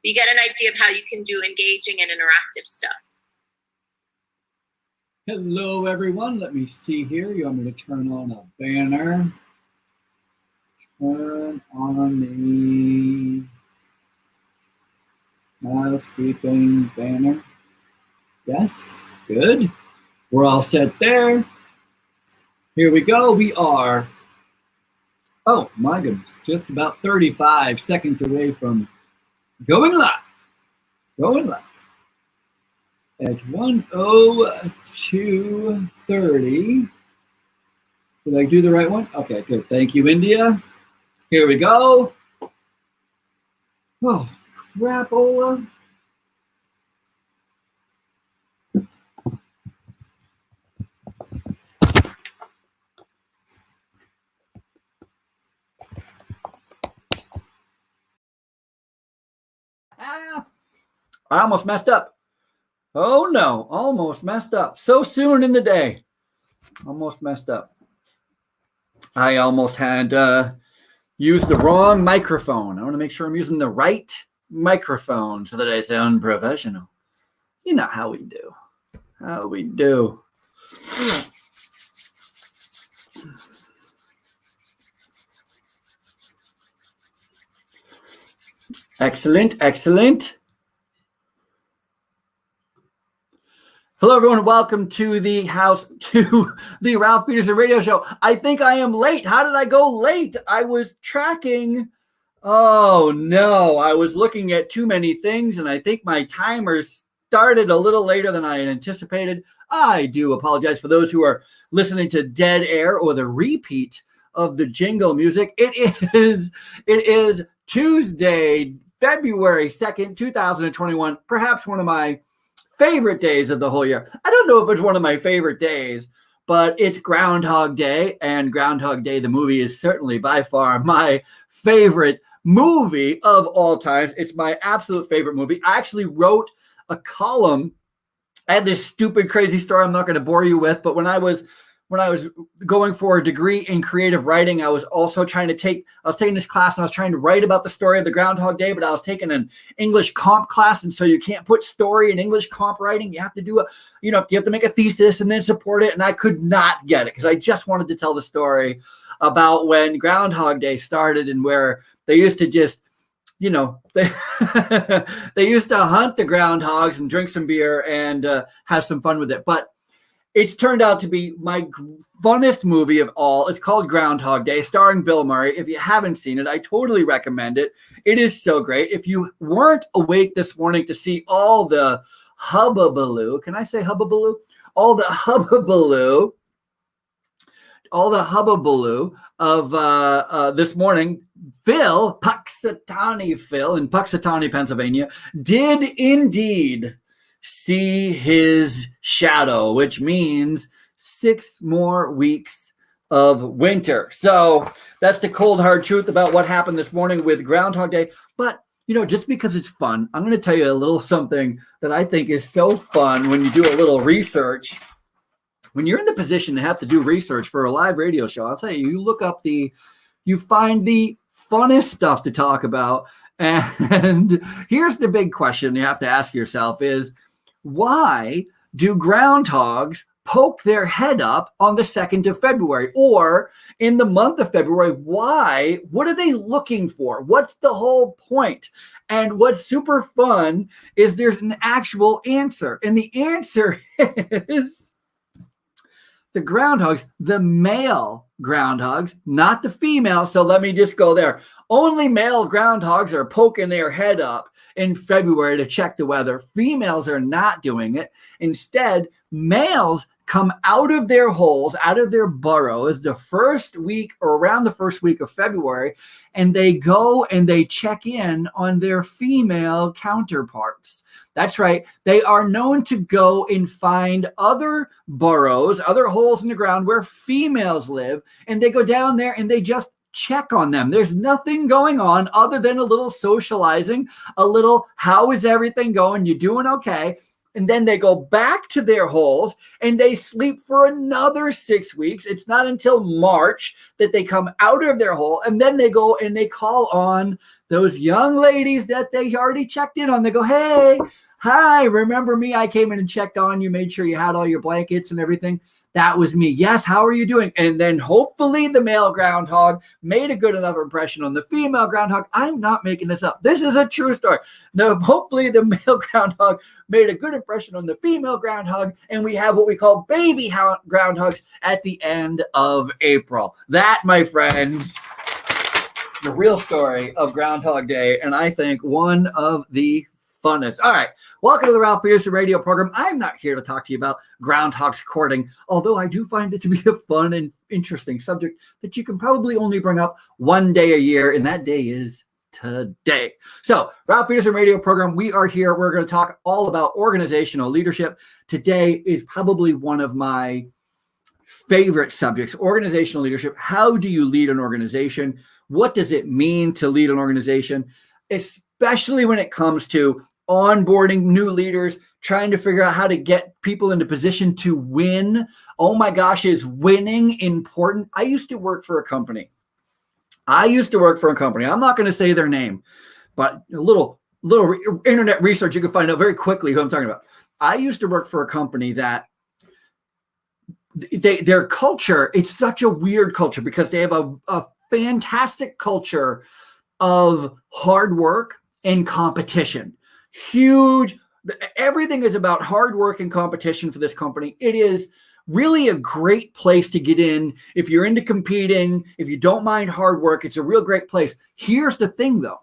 You get an idea of how you can do engaging and interactive stuff. Hello, everyone. Let me see here. You want me to turn on a banner? Turn on the housekeeping banner. Yes, good. We're all set there. Here we go. We are, oh my goodness, just about 35 seconds away from going live. Going live. At 1:02:30. Did I do the right one? Okay, good. Thank you, India. Here we go. Oh, crapola. I almost messed up. Oh no, almost messed up. So soon in the day. Almost messed up. I almost had used the wrong microphone. I want to make sure I'm using the right microphone so that I sound professional. You know how we do. How we do. Excellent, excellent. Hello, everyone. Welcome to the Ralph Peterson radio show. I think I am late. How did I go late? I was tracking. Oh, no. I was looking at too many things, and I think my timer started a little later than I had anticipated. I do apologize for those who are listening to dead air or the repeat of the jingle music. It is Tuesday, February 2nd, 2021, perhaps one of my favorite days of the whole year. I don't know if it's one of my favorite days, but it's Groundhog Day, and Groundhog Day, the movie, is certainly by far my favorite movie of all times. It's my absolute favorite movie. I actually wrote a column. I had this stupid, crazy story I'm not going to bore you with, but when I was going for a degree in creative writing, I was taking this class, and I was trying to write about the story of the Groundhog Day, but I was taking an English comp class. And so you can't put story in English comp writing. You have to do you have to make a thesis and then support it. And I could not get it because I just wanted to tell the story about when Groundhog Day started and where they used to just, they used to hunt the groundhogs and drink some beer and have some fun with it. But it's turned out to be my funnest movie of all. It's called Groundhog Day, starring Bill Murray. If you haven't seen it, I totally recommend it. It is so great. If you weren't awake this morning to see all the hubbubaloo, can I say hubbubaloo? All the hubbubaloo of this morning, Punxsutawney Phil in Punxsutawney, Pennsylvania, did indeed see his shadow, which means 6 more weeks of winter. So that's the cold, hard truth about what happened this morning with Groundhog Day. But, just because it's fun, I'm going to tell you a little something that I think is so fun when you do a little research. When you're in the position to have to do research for a live radio show, I'll tell you, you find the funnest stuff to talk about. And here's the big question you have to ask yourself is, why do groundhogs poke their head up on the 2nd of February or in the month of February? Why? What are they looking for? What's the whole point? And what's super fun is there's an actual answer. And the answer is the groundhogs, the male groundhogs, not the female. So let me just go there. Only male groundhogs are poking their head up in February to check the weather. Females are not doing it. Instead, males come out of their holes, out of their burrows the first week or around the first week of February, and they go and they check in on their female counterparts. That's right. They are known to go and find other burrows, other holes in the ground where females live, and they go down there and they just check on them. There's nothing going on other than a little socializing, a little, how is everything going? You doing okay? and then they go back to their holes and they sleep for another 6 weeks. It's not until March that they come out of their hole, and then they go and they call on those young ladies that they already checked in on. They go, hey, hi, remember me? I came in and checked on you, made sure you had all your blankets and everything. That was me. Yes, how are you doing? And then hopefully the male groundhog made a good enough impression on the female groundhog. I'm not making this up. This is a true story. Hopefully the male groundhog made a good impression on the female groundhog, and we have what we call baby groundhogs at the end of April. That, my friends, is the real story of Groundhog Day, and I think one of the funnest. All right. Welcome to the Ralph Peterson radio program. I'm not here to talk to you about groundhogs courting, although I do find it to be a fun and interesting subject that you can probably only bring up one day a year, and that day is today. So, Ralph Peterson radio program, we are here. We're going to talk all about organizational leadership. Today is probably one of my favorite subjects, organizational leadership. How do you lead an organization? What does it mean to lead an organization, especially when it comes to onboarding new leaders, trying to figure out how to get people into position to win. Oh my gosh, is winning important? I used to work for a company. I'm not going to say their name, but a little internet research, you can find out very quickly who I'm talking about. I used to work for a company that their culture, it's such a weird culture because they have a fantastic culture of hard work and competition. Huge. Everything is about hard work and competition for this company. It is really a great place to get in. If you're into competing, if you don't mind hard work, it's a real great place. Here's the thing though.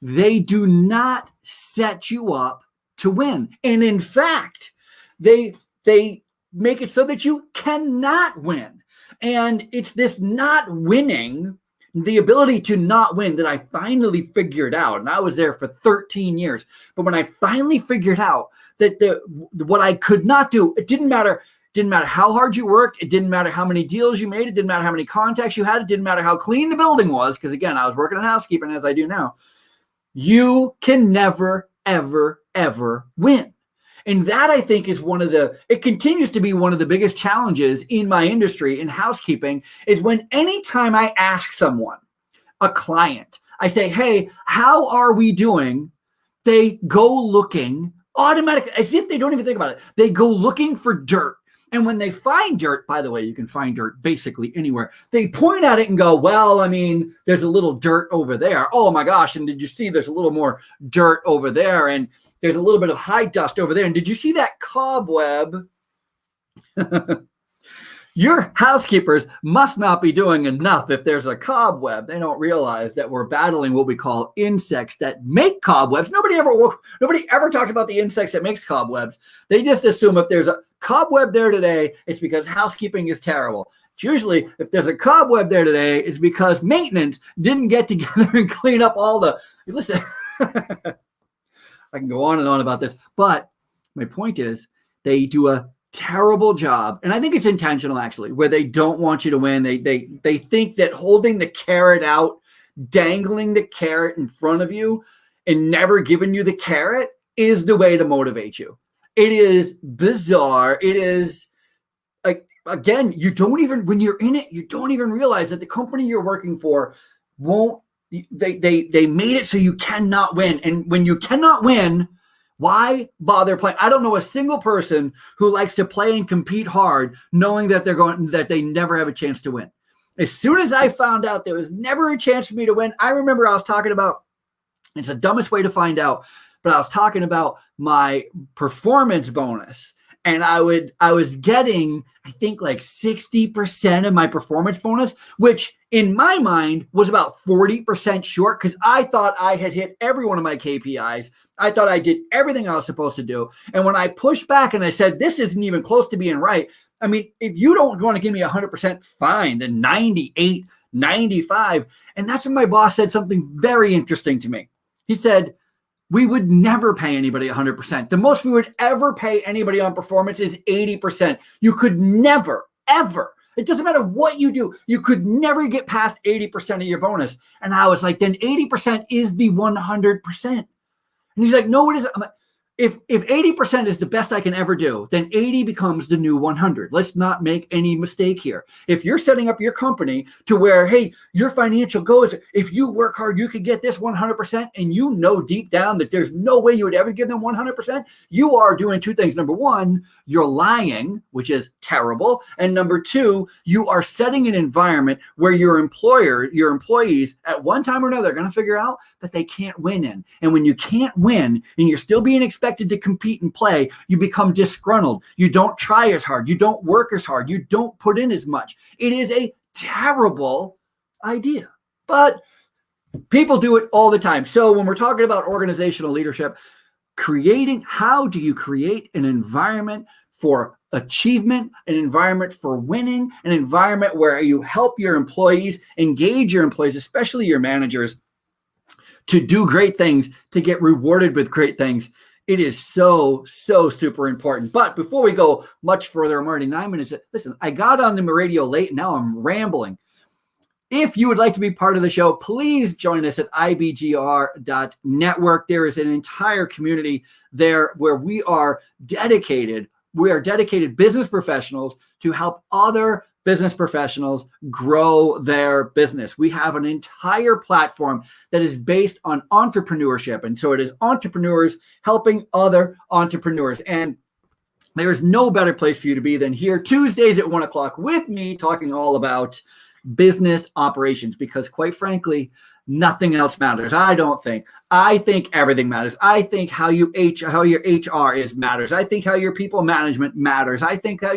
They do not set you up to win. And in fact, they make it so that you cannot win. And it's this not winning, the ability to not win, that I finally figured out. And I was there for 13 years. But when I finally figured out that what I could not do, it didn't matter how hard you worked. It didn't matter how many deals you made. It didn't matter how many contacts you had. It didn't matter how clean the building was. Because again, I was working in housekeeping as I do now. You can never, ever, ever win. And that, I think, is it continues to be one of the biggest challenges in my industry in housekeeping, is when anytime I ask someone, a client, I say, hey, how are we doing? They go looking automatically, as if they don't even think about it. They go looking for dirt. And when they find dirt, by the way, you can find dirt basically anywhere. They point at it and go, well, I mean, there's a little dirt over there. Oh my gosh. And did you see there's a little more dirt over there? And there's a little bit of high dust over there. And did you see that cobweb? Your housekeepers must not be doing enough if there's a cobweb. They don't realize that we're battling what we call insects that make cobwebs. Nobody ever talks about the insects that makes cobwebs. They just assume if there's a cobweb there today, it's because housekeeping is terrible. It's usually, if there's a cobweb there today, it's because maintenance didn't get together and clean up all the... Listen, I can go on and on about this, but my point is they do a terrible job, and I think it's intentional actually, where they don't want you to win. They think that holding the carrot out, dangling the carrot in front of you and never giving you the carrot is the way to motivate you. It is bizarre. It is, like, again, when you're in it, you don't even realize that the company you're working for they made it so you cannot win. And when you cannot win, why bother playing? I don't know a single person who likes to play and compete hard knowing that they never have a chance to win. As soon as I found out there was never a chance for me to win, I remember I was talking about, it's the dumbest way to find out, but I was talking about my performance bonus. And I was getting, I think, like 60% of my performance bonus, which in my mind was about 40% short, because I thought I had hit every one of my KPIs. I thought I did everything I was supposed to do. And when I pushed back and I said, this isn't even close to being right. I mean, if you don't want to give me 100%, fine, then 98, 95. And that's when my boss said something very interesting to me. He said, we would never pay anybody 100%. The most we would ever pay anybody on performance is 80%. You could never, ever, it doesn't matter what you do, you could never get past 80% of your bonus. And I was like, then 80% is the 100%. And he's like, no, it isn't. I'm like, if 80% is the best I can ever do, then 80 becomes the new 100. Let's not make any mistake here. If you're setting up your company to where, hey, your financial goals, if you work hard, you could get this 100%, and you know deep down that there's no way you would ever give them 100%, you are doing two things. Number one, you're lying, which is terrible. And number two, you are setting an environment where your employees at one time or another are going to figure out that they can't win in. And when you can't win and you're still being expected to compete and play, you become disgruntled. You don't try as hard. You don't work as hard. You don't put in as much. It is a terrible idea, but people do it all the time. So when we're talking about organizational leadership, how do you create an environment for achievement, an environment for winning, an environment where you help your employees, engage your employees, especially your managers, to do great things, to get rewarded with great things. It is so super important. But before we go much further, I'm already 9 minutes. Listen, I got on the radio late and now I'm rambling. If you would like to be part of the show, please join us at ibgr.network. There is an entire community there where we are dedicated business professionals to help other business professionals grow their business. We have an entire platform that is based on entrepreneurship. And so it is entrepreneurs helping other entrepreneurs. And there is no better place for you to be than here Tuesdays at 1 o'clock with me talking all about business operations, because quite frankly, nothing else matters. I don't think. I think everything matters. I think how your HR is matters. I think how your people management matters. I think how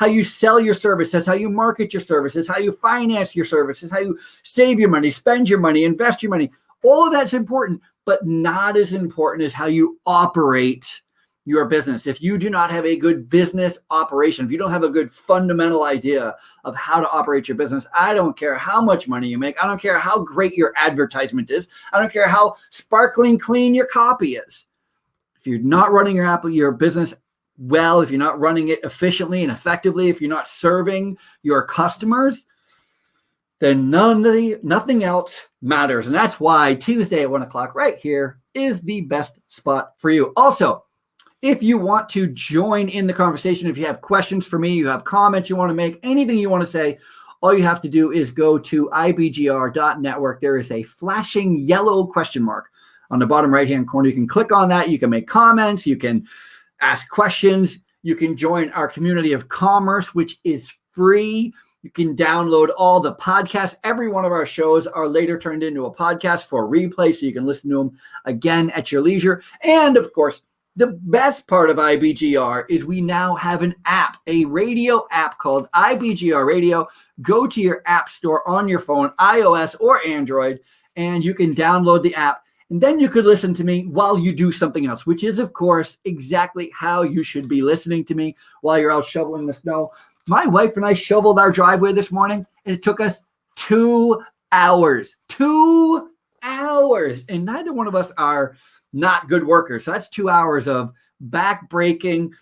you sell your services, how you market your services, how you finance your services, how you save your money, spend your money, invest your money. All of that's important, but not as important as how you operate your business. If you do not have a good business operation, if you don't have a good fundamental idea of how to operate your business, I don't care how much money you make. I don't care how great your advertisement is. I don't care how sparkling clean your copy is. If you're not running your business well, if you're not running it efficiently and effectively, if you're not serving your customers, then nothing else matters. And that's why Tuesday at 1 o'clock right here is the best spot for you. Also, if you want to join in the conversation, if you have questions for me, you have comments you want to make, anything you want to say, all you have to do is go to ibgr.network. There is a flashing yellow question mark on the bottom right-hand corner. You can click on that. You can make comments. You can ask questions. You can join our community of commerce, which is free. You can download all the podcasts. Every one of our shows are later turned into a podcast for replay, so you can listen to them again at your leisure. And, of course, the best part of IBGR is we now have an app, a radio app called IBGR Radio. Go to your app store on your phone, iOS or Android, and you can download the app. And then you could listen to me while you do something else, which is, of course, exactly how you should be listening to me while you're out shoveling the snow. My wife and I shoveled our driveway this morning, and it took us 2 hours. 2 hours. And neither one of us are not good workers. So that's 2 hours of back breaking,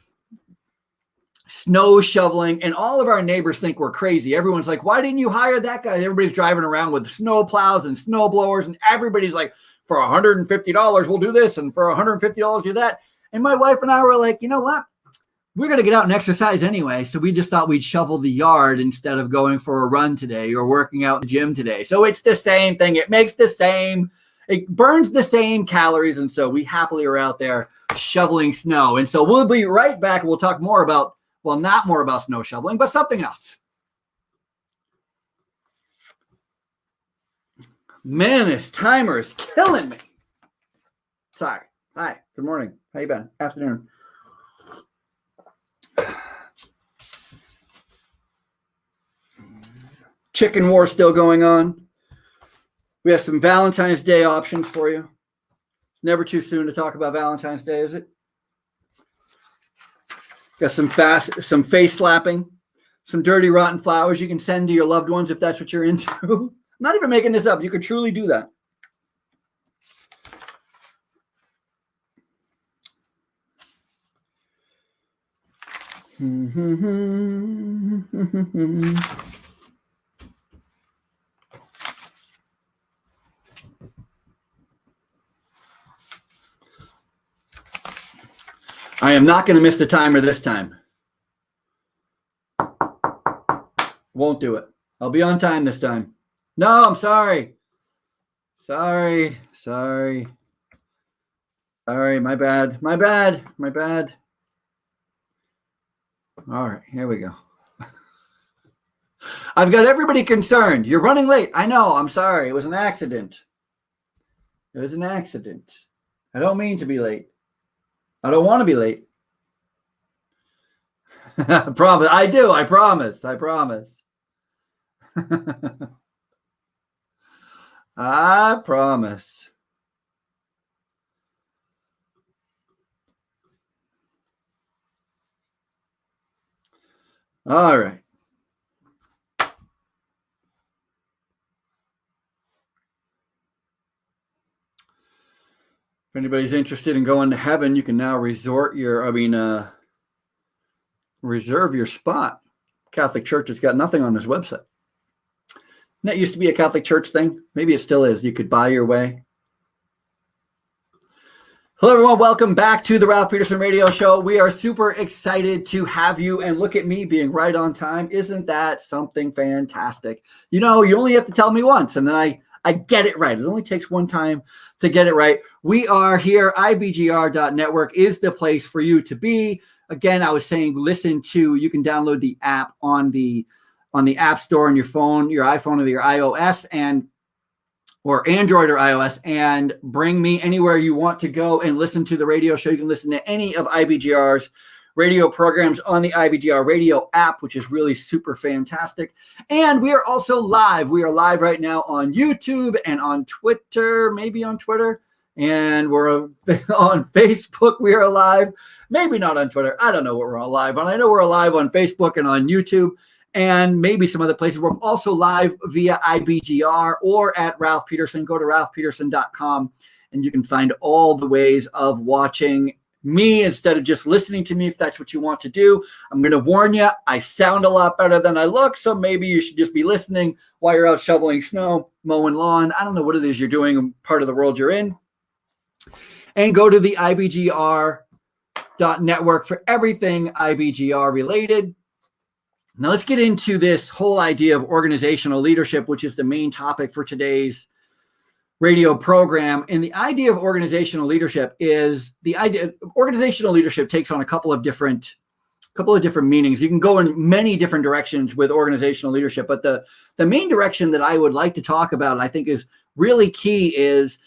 snow shoveling, and all of our neighbors think we're crazy. Everyone's like, why didn't you hire that guy? Everybody's driving around with snow plows and snow blowers, and everybody's like, for $150, we'll do this, and for $150, do that. And my wife and I were like, you know what? We're going to get out and exercise anyway. So we just thought we'd shovel the yard instead of going for a run today or working out in the gym today. So it's the same thing. It burns the same calories, and so we happily are out there shoveling snow. And so we'll be right back. We'll talk more about, well, not more about snow shoveling, but something else. Man, this timer is killing me. Sorry. Hi. Good morning. How you been? Afternoon. Chicken war still going on. We have some Valentine's Day options for you. It's never too soon to talk about Valentine's Day, is it? Got some face slapping, some dirty, rotten flowers you can send to your loved ones if that's what you're into. I'm not even making this up. You could truly do that. I am not going to miss the timer this time. Won't do it. I'll be on time this time. No, I'm sorry. Sorry. My bad. All right, here we go. I've got everybody concerned. You're running late. I know. I'm sorry. It was an accident. I don't mean to be late. I don't want to be late. I promise. I do. I promise. I promise. All right. If anybody's interested in going to heaven, you can now reserve your spot. Catholic Church has got nothing on this website. And that used to be a Catholic Church thing. Maybe it still is. You could buy your way. Hello, everyone. Welcome back to the Ralph Peterson Radio Show. We are super excited to have you. And look at me being right on time. Isn't that something fantastic? You know, you only have to tell me once, and then I get it right. It only takes one time to get it right. We are here. IBGR.network is the place for you to be. Again, I was saying, you can download the app on the App Store on your phone, your iPhone or your iOS, or Android or iOS, and bring me anywhere you want to go and listen to the radio show. You can listen to any of IBGR's radio programs on the IBGR radio app, which is really super fantastic. And we are also live. We are live right now on YouTube and on Twitter, maybe on Twitter. And we're on Facebook. We are live. Maybe not on Twitter. I don't know what we're all live on. I know we're live on Facebook and on YouTube and maybe some other places. We're also live via IBGR or at Ralph Peterson. Go to ralphpeterson.com and you can find all the ways of watching me instead of just listening to me, if that's what you want to do. I'm going to warn you, I sound a lot better than I look, so maybe you should just be listening while you're out shoveling snow, mowing lawn. I don't know what it is you're doing, part of the world you're in. And go to the IBGR.network for everything IBGR related. Now let's get into this whole idea of organizational leadership, which is the main topic for today's radio program. And the idea of organizational leadership takes on a couple of different meanings. You can go in many different directions with organizational leadership, but the main direction that I would like to talk about, and I think is really key, is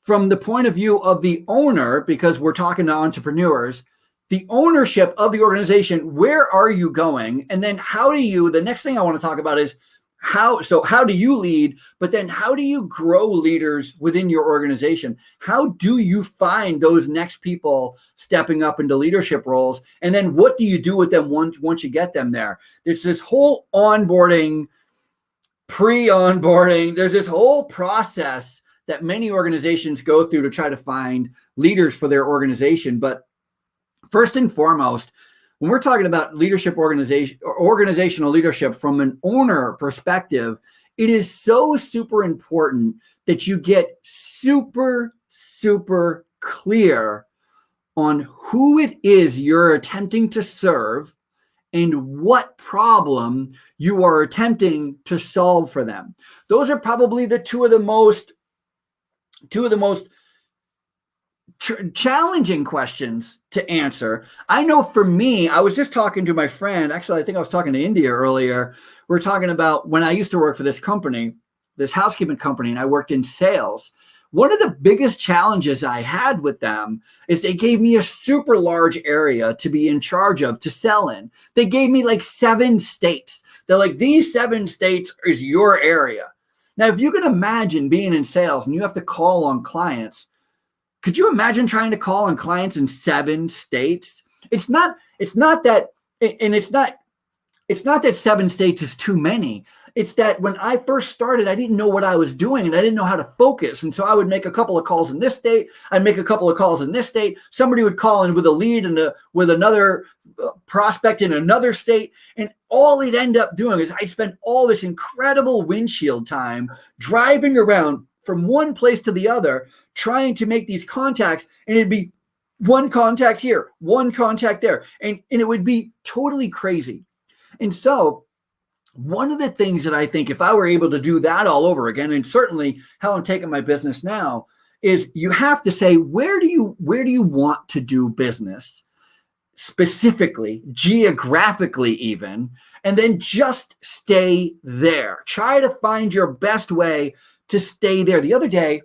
from the point of view of the owner, because we're talking to entrepreneurs, the ownership of the organization. Where are you going? And then the next thing I want to talk about is how do you lead, but then how do you grow leaders within your organization? How do you find those next people stepping up into leadership roles? And then what do you do with them once you get them there? There's this whole onboarding, pre-onboarding, there's this whole process that many organizations go through to try to find leaders for their organization. But first and foremost, when we're talking about organizational leadership from an owner perspective, it is so super important that you get super, super clear on who it is you're attempting to serve and what problem you are attempting to solve for them. Those are probably the two of the most challenging questions to answer. I know for me, I was just talking to my friend. Actually, I think I was talking to India earlier. We're talking about when I used to work for this company, this housekeeping company, and I worked in sales. One of the biggest challenges I had with them is they gave me a super large area to be in charge of, to sell in. They gave me like 7 states. They're like, these 7 states is your area. Now, if you can imagine being in sales and you have to call on clients, could you imagine trying to call on clients in 7 states? It's not that 7 states is too many. It's that when I first started, I didn't know what I was doing and I didn't know how to focus. And so I would make a couple of calls in this state. I'd make a couple of calls in this state. Somebody would call in with a lead and with another prospect in another state. And all it'd end up doing is I'd spend all this incredible windshield time driving around from one place to the other, trying to make these contacts. And it'd be one contact here, one contact there. And it would be totally crazy. And so one of the things that I think if I were able to do that all over again, and certainly how I'm taking my business now, is you have to say, where do you want to do business? Specifically, geographically even, and then just stay there. Try to find your best way to stay there. The other day,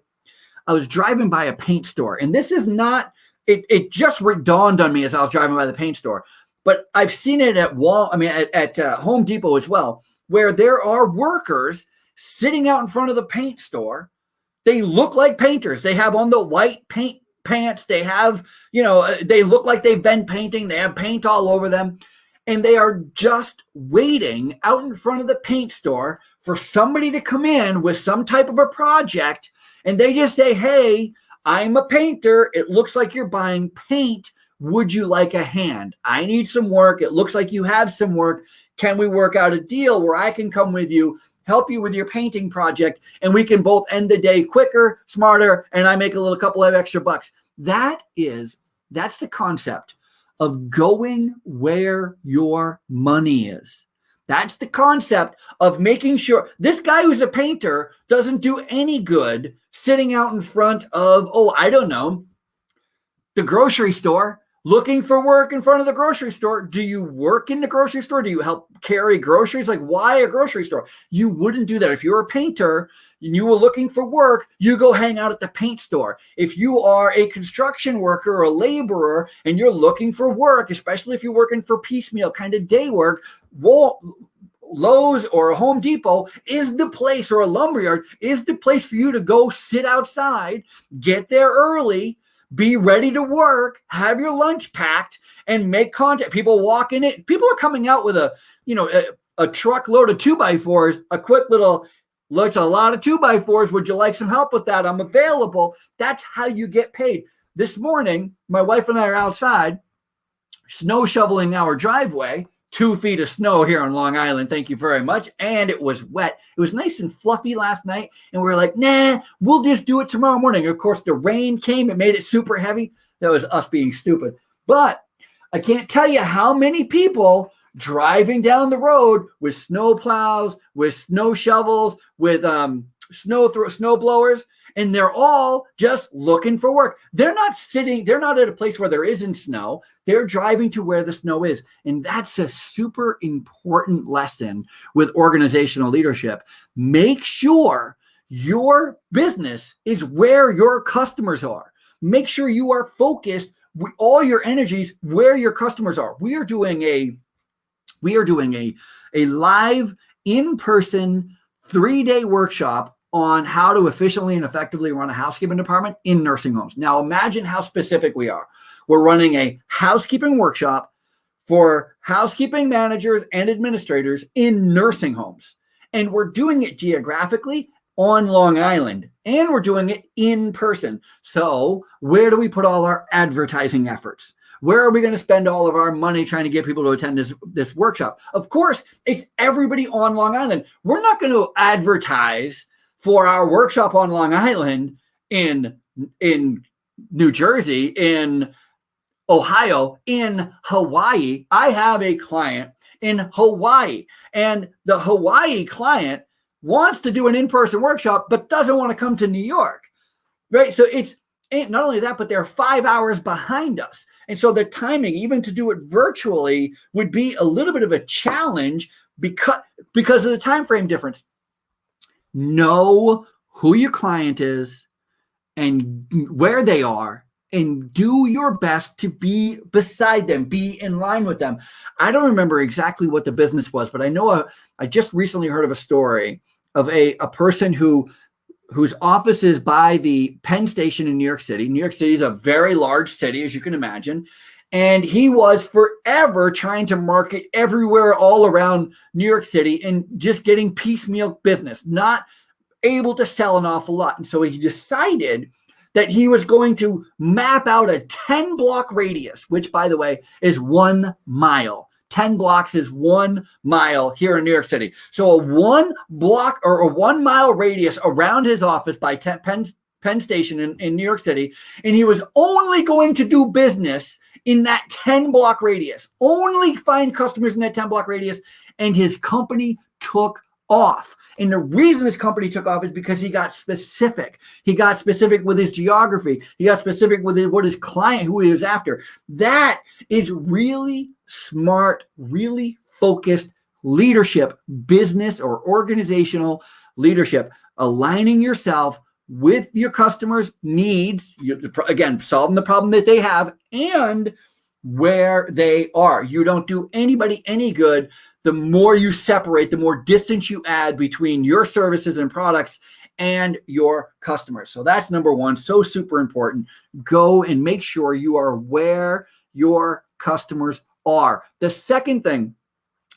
I was driving by a paint store, and this is not, it just dawned on me as I was driving by the paint store, but I've seen it at Home Depot as well, where there are workers sitting out in front of the paint store. They look like painters. They have on the white paint pants. They have, they look like they've been painting. They have paint all over them. And they are just waiting out in front of the paint store for somebody to come in with some type of a project. And they just say, hey, I'm a painter. It looks like you're buying paint. Would you like a hand? I need some work. It looks like you have some work. Can we work out a deal where I can come with you, help you with your painting project, and we can both end the day quicker, smarter, and I make a couple of extra bucks? That's the concept of going where your money is. That's the concept of making sure this guy who's a painter doesn't do any good sitting out in front of, the grocery store, looking for work in front of the grocery store. Do you work in the grocery store? Do you help carry groceries? Like, why a grocery store? You wouldn't do that. If you're a painter and you were looking for work, you go hang out at the paint store. If you are a construction worker or a laborer and you're looking for work, especially if you're working for piecemeal kind of day work, Lowe's or a Home Depot is the place, or a lumberyard is the place for you to go sit outside, get there early, be ready to work, have your lunch packed, and make contact. People walk in it. People are coming out with a truckload of 2x4s, a quick little, looks a lot of 2x4s. Would you like some help with that? I'm available. That's how you get paid. This morning, my wife and I are outside snow shoveling our driveway. 2 feet of snow here on Long Island. Thank you very much. And it was wet. It was nice and fluffy last night. And we were like, nah, we'll just do it tomorrow morning. Of course, the rain came. It made it super heavy. That was us being stupid. But I can't tell you how many people driving down the road with snow plows, with snow shovels, with snow blowers, and they're all just looking for work. They're not at a place where there isn't snow. They're driving to where the snow is. And that's a super important lesson with organizational leadership. Make sure your business is where your customers are. Make sure you are focused with all your energies where your customers are. We are doing a live in-person 3-day workshop on how to efficiently and effectively run a housekeeping department in nursing homes. Now, imagine how specific we are. We're running a housekeeping workshop for housekeeping managers and administrators in nursing homes. And we're doing it geographically on Long Island, and we're doing it in person. So where do we put all our advertising efforts? Where are we going to spend all of our money trying to get people to attend this workshop? Of course, it's everybody on Long Island. We're not going to advertise for our workshop on Long Island in New Jersey, in Ohio, in Hawaii. I have a client in Hawaii, and the Hawaii client wants to do an in-person workshop, but doesn't want to come to New York, right? So it's not only that, but they're 5 hours behind us. And so the timing, even to do it virtually, would be a little bit of a challenge because of the time frame difference. Know who your client is and where they are, and do your best to be beside them, be in line with them. I don't remember exactly what the business was, but I know I just recently heard of a story of a person whose office is by the Penn Station in New York City. New York City is a very large city, as you can imagine. And he was forever trying to market everywhere all around New York City and just getting piecemeal business, not able to sell an awful lot. And so he decided that he was going to map out a 10-block radius, which, by the way, is 1 mile. 10 blocks is 1 mile here in New York City. So a 1 block or a 1 mile radius around his office by Penn Penn Station in New York City, and he was only going to do business in that 10-block radius, only find customers in that 10-block radius, and his company took off. And the reason his company took off is because he got specific. He got specific with his geography. He got specific with what his client, who he was after. That is really smart, really focused leadership, business or organizational leadership, aligning yourself with your customers' needs, again, solving the problem that they have and where they are. You don't do anybody any good the more you separate, the more distance you add between your services and products and your customers. So that's number one, so super important. Go and make sure you are where your customers are. The second thing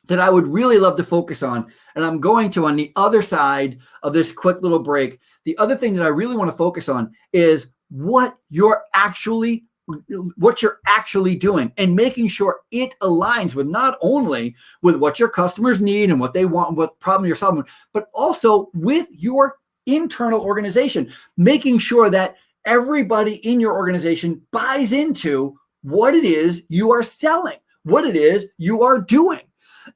that I would really love to focus on, and I'm going to on the other side of this quick little break, the other thing that I really want to focus on is what you're actually doing and making sure it aligns with not only with what your customers need and what they want and what problem you're solving, but also with your internal organization, making sure that everybody in your organization buys into what it is you are selling, what it is you are doing.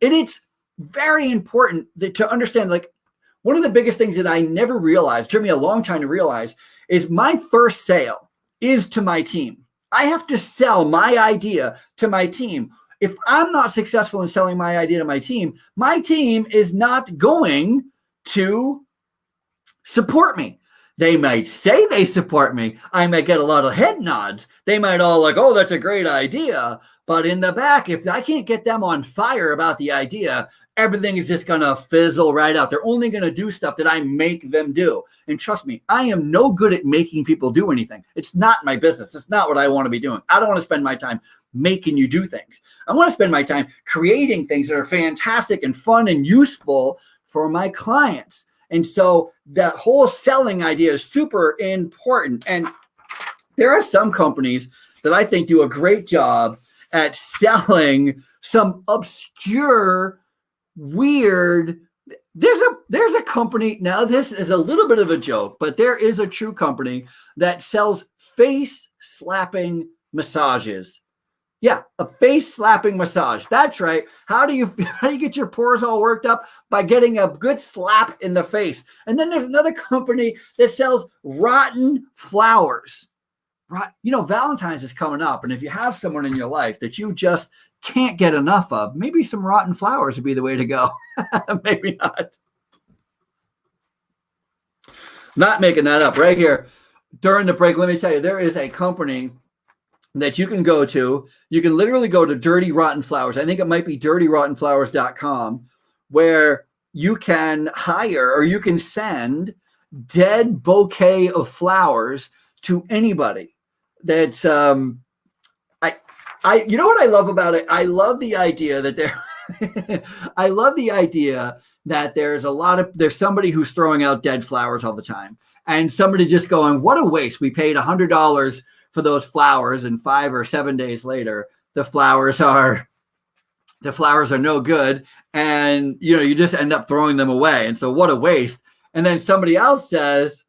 And it's very important to understand, like, one of the biggest things that I never realized, took me a long time to realize, is my first sale is to my team. I have to sell my idea to my team. If I'm not successful in selling my idea to my team is not going to support me. They might say they support me. I might get a lot of head nods. They might all like, oh, that's a great idea. But in the back, if I can't get them on fire about the idea, everything is just going to fizzle right out. They're only going to do stuff that I make them do. And trust me, I am no good at making people do anything. It's not my business. It's not what I want to be doing. I don't want to spend my time making you do things. I want to spend my time creating things that are fantastic and fun and useful for my clients. And so that whole selling idea is super important. And there are some companies that I think do a great job at selling some obscure, weird. There's a company, now this is a little bit of a joke, but there is a true company that sells face slapping massages. Yeah, a face slapping massage. That's right. How do you get your pores all worked up? By getting a good slap in the face. And then there's another company that sells rotten flowers. Valentine's is coming up, and if you have someone in your life that you just can't get enough of, maybe some rotten flowers would be the way to go. Maybe not. Not making that up. Right here during the break, let me tell you, there is a company that you can go to. You can literally go to Dirty Rotten Flowers. I think it might be dirtyrottenflowers.com, where you can hire or you can send dead bouquet of flowers to anybody. That's you know what I love about it? I love the idea that there's somebody who's throwing out dead flowers all the time, and somebody just going, what a waste. We paid $100 for those flowers, and 5 or 7 days later, the flowers are no good, and you just end up throwing them away. And so what a waste. And then somebody else says,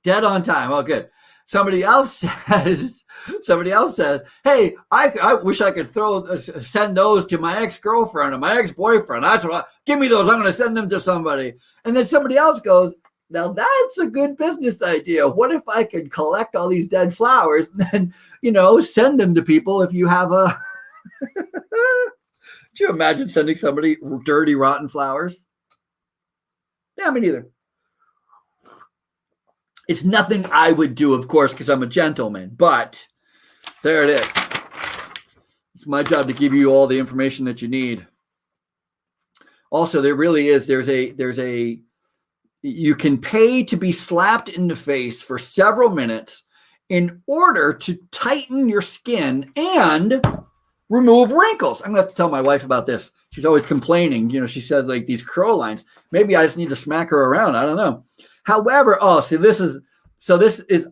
dead on time. Oh, good. Somebody else says, hey, I wish I could send those to my ex-girlfriend or my ex-boyfriend. Give me those. I'm going to send them to somebody. And then somebody else goes, now that's a good business idea. What if I could collect all these dead flowers and then, send them to people if you have a, could you imagine sending somebody dirty, rotten flowers? Yeah, me neither. It's nothing I would do, of course, because I'm a gentleman, but there it is. It's my job to give you all the information that you need. Also, there really is, you can pay to be slapped in the face for several minutes in order to tighten your skin and remove wrinkles. I'm going to have to tell my wife about this. She's always complaining. She said, like, these curl lines. Maybe I just need to smack her around. I don't know. However, this is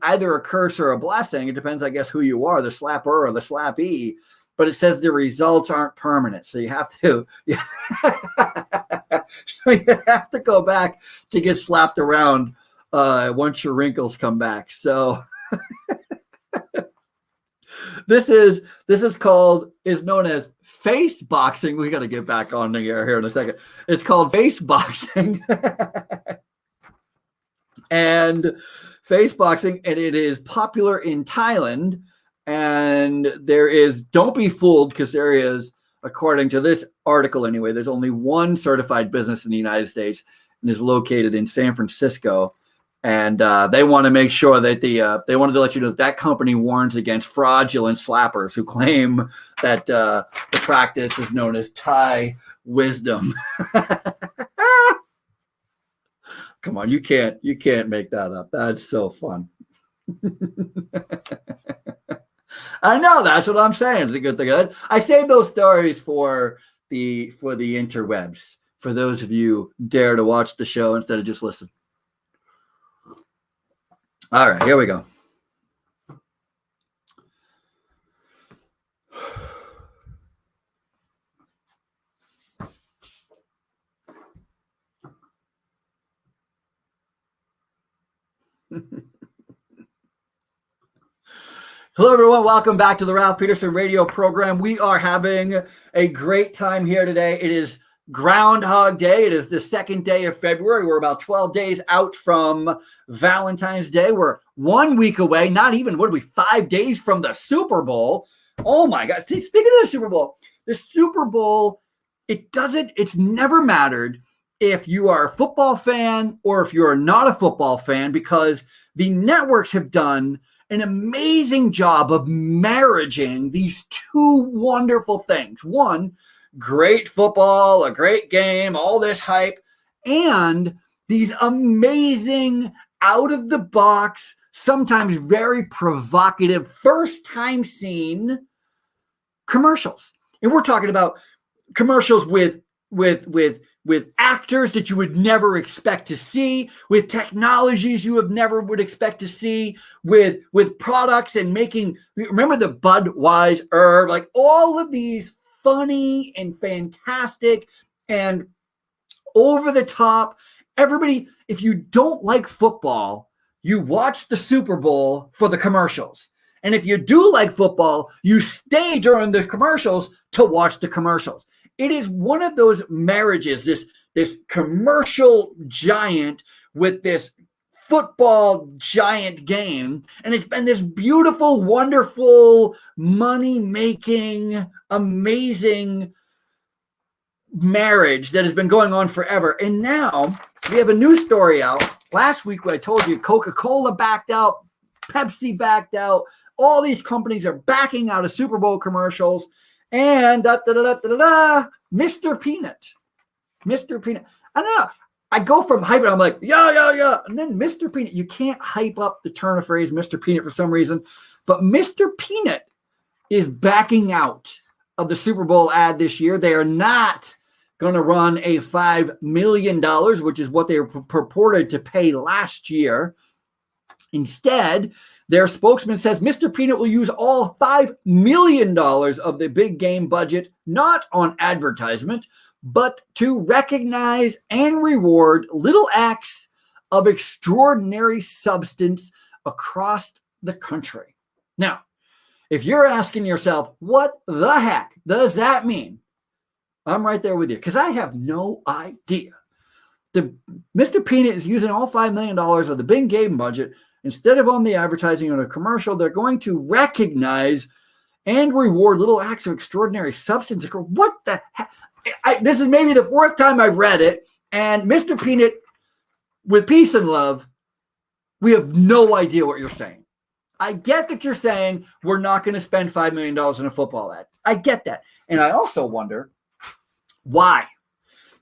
either a curse or a blessing. It depends, I guess, who you are, the slapper or the slappee. But it says the results aren't permanent. So you have to go back to get slapped around once your wrinkles come back. So this is known as face boxing. We got to get back on the air here in a second. It's called face boxing. And face boxing, and it is popular in Thailand. And don't be fooled, because there is, according to this article anyway, there's only one certified business in the United States, and is located in San Francisco. And they want to make sure that they wanted to let you know that company warns against fraudulent slappers who claim that the practice is known as Thai wisdom. Come on, you can't make that up. That's so fun. I know, that's what I'm saying. It's a good thing. I save those stories for the interwebs, for those of you dare to watch the show instead of just listen. All right, here we go. Hello, everyone. Welcome back to the Ralph Peterson radio program. We are having a great time here today. It is Groundhog Day. It is the second day of February. We're about 12 days out from Valentine's Day. We're 1 week away, not even, 5 days from the Super Bowl. Oh my God. See, speaking of the Super Bowl, it's never mattered if you are a football fan or if you're not a football fan, because the networks have done an amazing job of marrying these two wonderful things. One, great football, a great game, all this hype, and these amazing, out-of-the-box, sometimes very provocative, first-time seen commercials. And we're talking about commercials with actors that you would never expect to see, with technologies you would expect to see, with products and making, remember the Budweiser, like all of these funny and fantastic and over the top. Everybody, if you don't like football, you watch the Super Bowl for the commercials. And if you do like football, you stay during the commercials to watch the commercials. It is one of those marriages, this commercial giant with this football giant game. And it's been this beautiful, wonderful, money-making, amazing marriage that has been going on forever. And now we have a new story out. Last week, I told you, Coca-Cola backed out, Pepsi backed out. All these companies are backing out of Super Bowl commercials. And Mr. Peanut. I don't know. I go from hype, I'm like, yeah. And then Mr. Peanut, you can't hype up the turn of phrase Mr. Peanut for some reason. But Mr. Peanut is backing out of the Super Bowl ad this year. They are not going to run a $5 million, which is what they were purported to pay last year. Instead, their spokesman says Mr. Peanut will use all $5 million of the big game budget, not on advertisement, but to recognize and reward little acts of extraordinary substance across the country. Now, if you're asking yourself, what the heck does that mean? I'm right there with you, because I have no idea. Mr. Peanut is using all $5 million of the big game budget. Instead of on the advertising on a commercial, they're going to recognize and reward little acts of extraordinary substance. What the heck? This is maybe the fourth time I've read it. And Mr. Peanut, with peace and love, we have no idea what you're saying. I get that you're saying we're not going to spend $5 million in a football ad. I get that. And I also wonder why.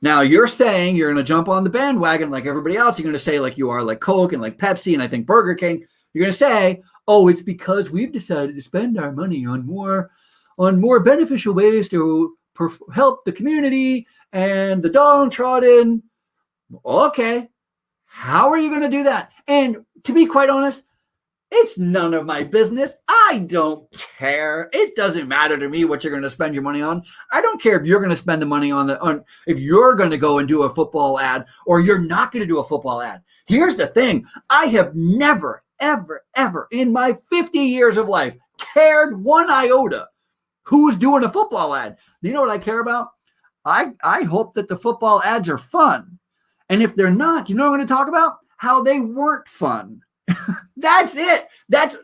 Now, you're saying you're going to jump on the bandwagon like everybody else. You're going to say like you are like Coke and like Pepsi and I think Burger King. You're going to say, oh, it's because we've decided to spend our money on more beneficial ways to help the community and the downtrodden. Okay. How are you going to do that? And to be quite honest, It's none of my business. I don't care. It doesn't matter to me what you're going to spend your money on. I don't care if you're going to spend the money on if you're going to go and do a football ad or you're not going to do a football ad. Here's the thing. I have never, ever, ever in my 50 years of life cared one iota who's doing a football ad. You know what I care about? I hope that the football ads are fun. And if they're not, you know what I'm going to talk about? How they weren't fun. That's it. That's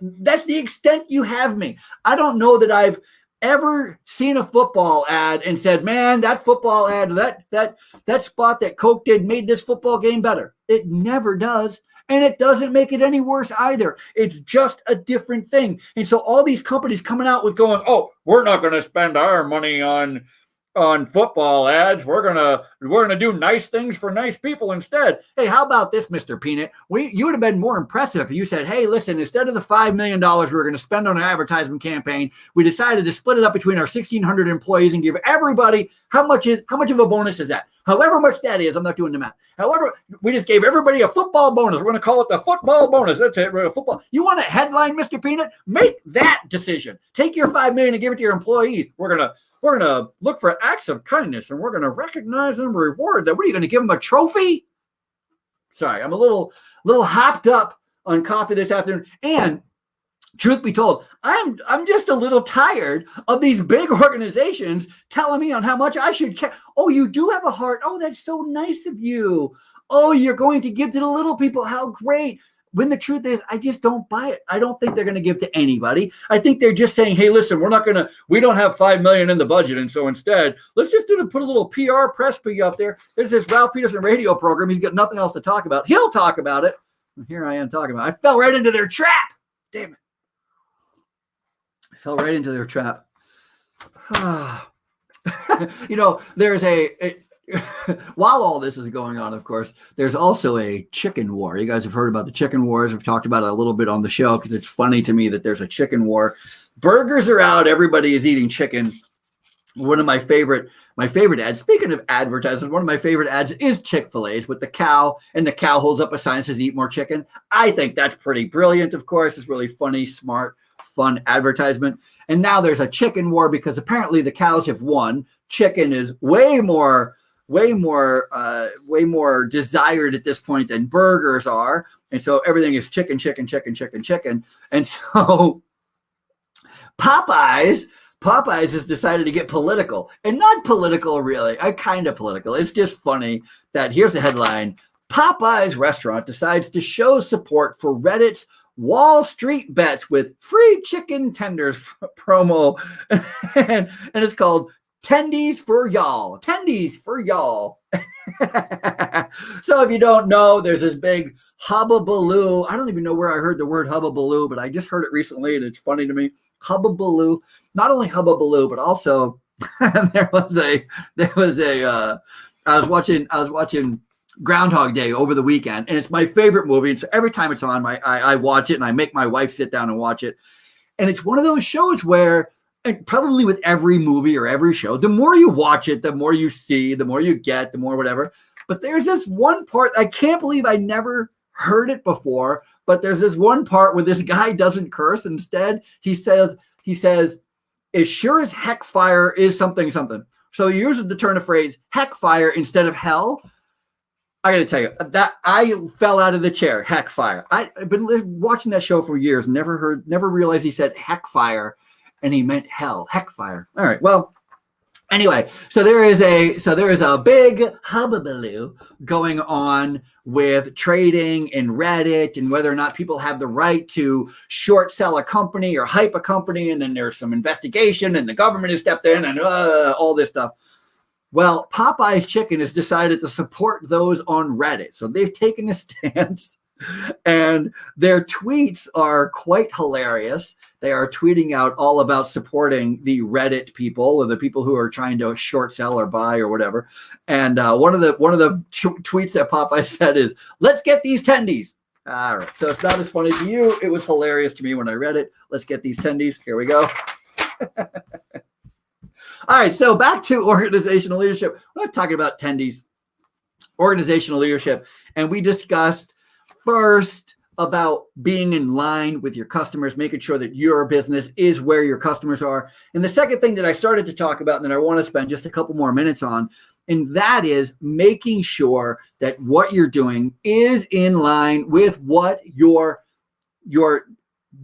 the extent you have me. I don't know that I've ever seen a football ad and said, man, that football ad, that spot that Coke did made this football game better. It never does. And it doesn't make it any worse either. It's just a different thing. And so all these companies coming out with going, oh, we're not going to spend our money on football ads. We're gonna do nice things for nice people instead. Hey, how about this, Mr. Peanut? You would have been more impressive if you said, hey, listen, instead of the $5 million we were going to spend on an advertisement campaign, we decided to split it up between our 1,600 employees and give everybody how much of a bonus is that? However much that is, I'm not doing the math. However, we just gave everybody a football bonus. We're going to call it the football bonus. That's it. Football. You want a headline, Mr. Peanut? Make that decision. Take your $5 million and give it to your employees. We're going to look for acts of kindness, and we're going to recognize and reward them. What are you going to give them, a trophy? Sorry, I'm a little hopped up on coffee this afternoon. And truth be told, I'm just a little tired of these big organizations telling me on how much I should care. Oh, you do have a heart. Oh, that's so nice of you. Oh, you're going to give to the little people. How great. When the truth is, I just don't buy it. I don't think they're going to give to anybody. I think they're just saying, hey, listen, we don't have $5 million in the budget. And so instead, let's just put a little PR press fee up there. There's this Ralph Peterson radio program. He's got nothing else to talk about. He'll talk about it. And here I am talking about it. I fell right into their trap. Damn it. I fell right into their trap. There's while all this is going on, of course, there's also a chicken war. You guys have heard about the chicken wars. We've talked about it a little bit on the show because it's funny to me that there's a chicken war. Burgers are out. Everybody is eating chicken. One of my favorite ads, speaking of advertisers, one of my favorite ads is Chick-fil-A's with the cow, and the cow holds up a sign that says eat more chicken. I think that's pretty brilliant, of course. It's really funny, smart, fun advertisement. And now there's a chicken war because apparently the cows have won. Chicken is way more desired at this point than burgers are. And so everything is chicken. And so Popeyes has decided to get political, and not political really. Kind of political. It's just funny that here's the headline. Popeyes restaurant decides to show support for Reddit's Wall Street bets with free chicken tenders promo. and it's called Tendies for y'all. Tendies for y'all. So if you don't know, there's this big hubbubaloo. I don't even know where I heard the word hubbubaloo, but I just heard it recently, and it's funny to me. Hubbubaloo. Not only hubbubaloo, but also I was watching Groundhog Day over the weekend, and it's my favorite movie. And so every time it's on, I watch it, and I make my wife sit down and watch it. And it's one of those shows where, and probably with every movie or every show, the more you watch it, the more you see, the more you get, the more whatever. But there's this one part, I can't believe I never heard it before, but there's this one part where this guy doesn't curse. Instead, he says, as sure as heck fire is something. So he uses the turn of phrase heck fire instead of hell. I got to tell you that I fell out of the chair. Heck fire. I've been watching that show for years. Never realized he said heck fire. And he meant hell, heck fire. All right. Well, anyway, so there is a big hubbubaloo going on with trading and Reddit and whether or not people have the right to short sell a company or hype a company. And then there's some investigation and the government has stepped in and all this stuff. Well, Popeye's Chicken has decided to support those on Reddit. So they've taken a stance, and their tweets are quite hilarious. They are tweeting out all about supporting the Reddit people or the people who are trying to short sell or buy or whatever. And one of the tweets that Popeye said is, "Let's get these tendies." All right. So it's not as funny to you. It was hilarious to me when I read it. Let's get these tendies. Here we go. All right. So back to organizational leadership. We're not talking about tendies, organizational leadership. And we discussed first about being in line with your customers, making sure that your business is where your customers are. And the second thing that I started to talk about and that I want to spend just a couple more minutes on, and that is making sure that what you're doing is in line with what your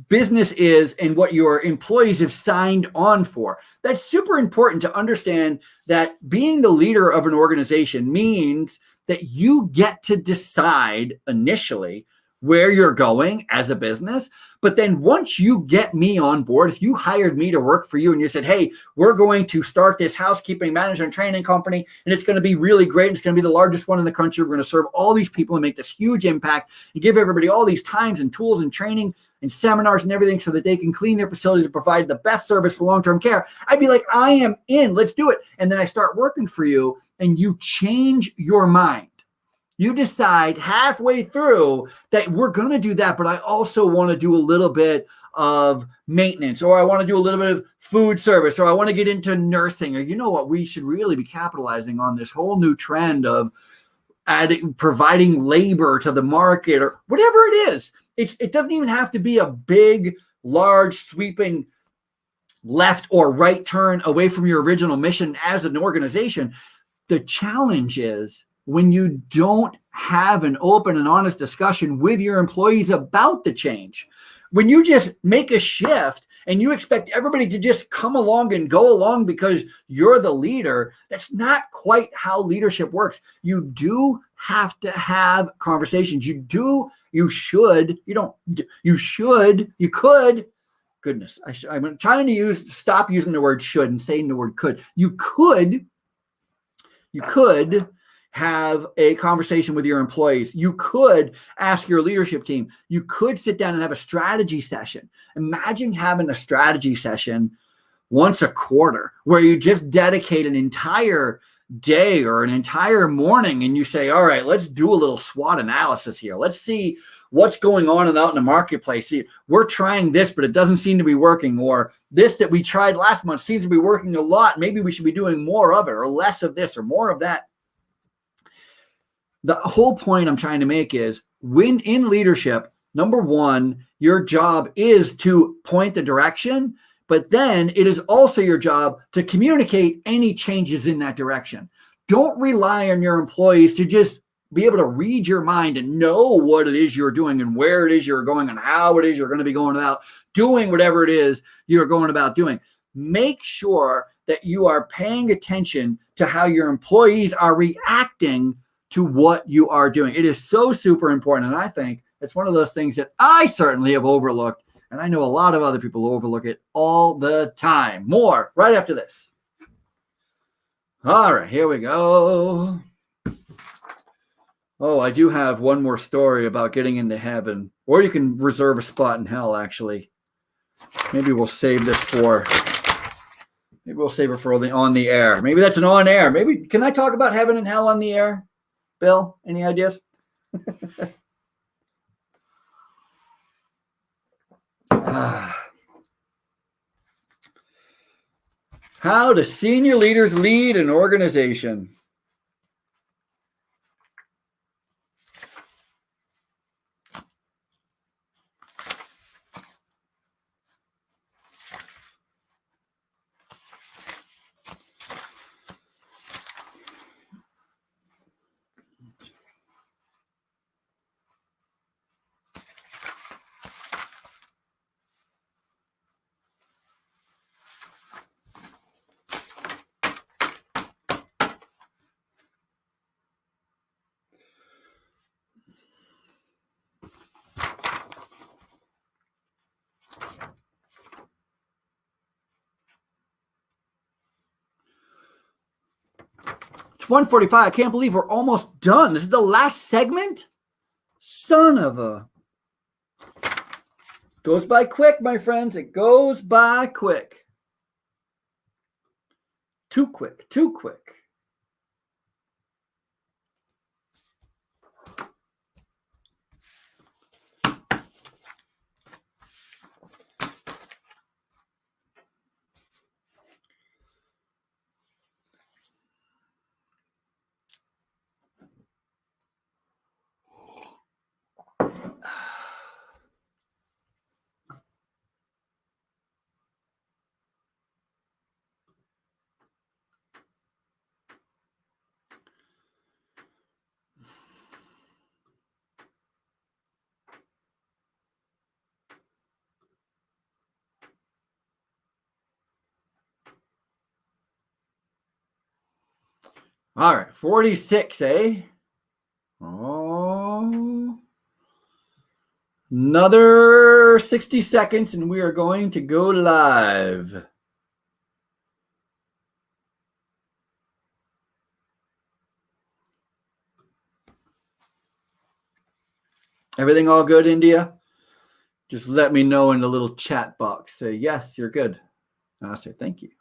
business is and what your employees have signed on for. That's super important to understand, that being the leader of an organization means that you get to decide initially where you're going as a business. But then once you get me on board, if you hired me to work for you and you said, hey, we're going to start this housekeeping management training company, and it's going to be really great. It's going to be the largest one in the country. We're going to serve all these people and make this huge impact and give everybody all these times and tools and training and seminars and everything so that they can clean their facilities and provide the best service for long-term care. I'd be like, I am in, let's do it. And then I start working for you and you change your mind. You decide halfway through that we're going to do that, but I also want to do a little bit of maintenance, or I want to do a little bit of food service, or I want to get into nursing, or you know what, we should really be capitalizing on this whole new trend of providing labor to the market, or whatever it is. It doesn't even have to be a big, large, sweeping left or right turn away from your original mission as an organization. The challenge is when you don't have an open and honest discussion with your employees about the change. When you just make a shift and you expect everybody to just come along and go along because you're the leader, that's not quite how leadership works. You do have to have conversations. You could. Goodness, I'm trying to stop using the word should and saying the word could. You could have a conversation with your employees. You could ask your leadership team. You could sit down and have a strategy session. Imagine having a strategy session once a quarter where you just dedicate an entire day or an entire morning and you say, all right, let's do a little SWOT analysis here. Let's see what's going on out in the marketplace. See, we're trying this, but it doesn't seem to be working. Or this that we tried last month seems to be working a lot. Maybe we should be doing more of it, or less of this or more of that. The whole point I'm trying to make is, when in leadership, number one, your job is to point the direction, but then it is also your job to communicate any changes in that direction. Don't rely on your employees to just be able to read your mind and know what it is you're doing and where it is you're going and how it is you're going to be going about doing whatever it is you're going about doing. Make sure that you are paying attention to how your employees are reacting to what you are doing. It is so super important. And I think it's one of those things that I certainly have overlooked. And I know a lot of other people overlook it all the time. More right after this. All right, here we go. Oh, I do have one more story about getting into heaven. Or you can reserve a spot in hell, actually. Maybe we'll save it for the on the air. Maybe that's an on air. Maybe, can I talk about heaven and hell on the air? Bill, any ideas? How do senior leaders lead an organization? It's 1:45. I can't believe we're almost done. This is the last segment? Son of a... Goes by quick, my friends. It goes by quick. Too quick. Too quick. All right, 46, eh? Oh, another 60 seconds, and we are going to go live. Everything all good, India? Just let me know in the little chat box. Say, yes, you're good. And I'll say, thank you.